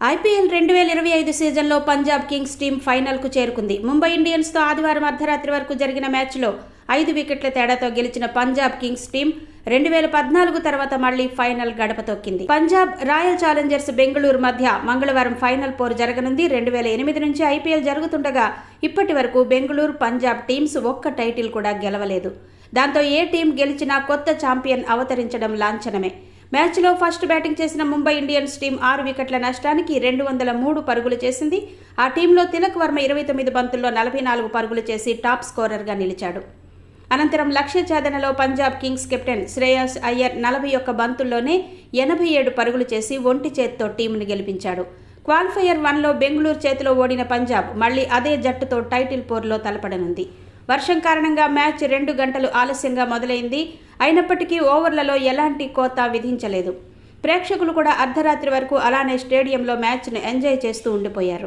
IPL 2025 సీజన్లో Punjab Kings team ఫైనల్కు చేరుకుంది. ముంబై ఇండియన్స్తో ఆదివారం అర్ధరాత్రి వరకు జరిగిన మ్యాచ్లో 5 వికెట్ల తేడాతో గెలిచిన పంజాబ్ కింగ్స్ టీం 2014 తర్వాత మళ్లీ ఫైనల్ గడప తొక్కింది. పంజాబ్ రాయల్ ఛాలెంజర్స్ బెంగళూరు మధ్య మంగళవారం ఫైనల్ పోరు జరగనుంది. 2008 నుంచి ఐపీఎల్ జరుగుతుండగా ఇప్పటి వరకు బెంగళూరు, పంజాబ్ టీమ్స్ ఒక్క టైటిల్ కూడా గెలవలేదు. దాంతో ఏ టీం గెలిచినా కొత్త ఛాంపియన్ అవతరించడం లాంఛనమే. మ్యాచ్లో ఫస్ట్ బ్యాటింగ్ చేసిన ముంబై ఇండియన్స్ టీం 6 వికెట్ల నష్టానికి 203 పరుగులు చేసింది. ఆ టీంలో తిలక్ వర్మ 29 బంతుల్లో 44 పరుగులు చేసి టాప్ స్కోరర్గా నిలిచాడు. అనంతరం లక్ష్య ఛేదనలో పంజాబ్ కింగ్స్ కెప్టెన్ శ్రేయస్ అయ్యర్ 41 బంతుల్లోనే 87 పరుగులు చేసి ఒంటి చేత్తో టీంను గెలిపించాడు. క్వాలిఫైయర్ 1లో బెంగళూరు చేతిలో ఓడిన పంజాబ్ మళ్లీ అదే జట్టుతో టైటిల్ పోరులో తలపడనుంది. వర్షం కారణంగా మ్యాచ్ 2 గంటలు ఆలస్యంగా మొదలైంది. అయినప్పటికీ ఓవర్లలో ఎలాంటి కోత విధించలేదు. ప్రేక్షకులు కూడా అర్ధరాత్రి వరకు అలానే స్టేడియంలో మ్యాచ్ను ఎంజాయ్ చేస్తూ ఉండిపోయారు.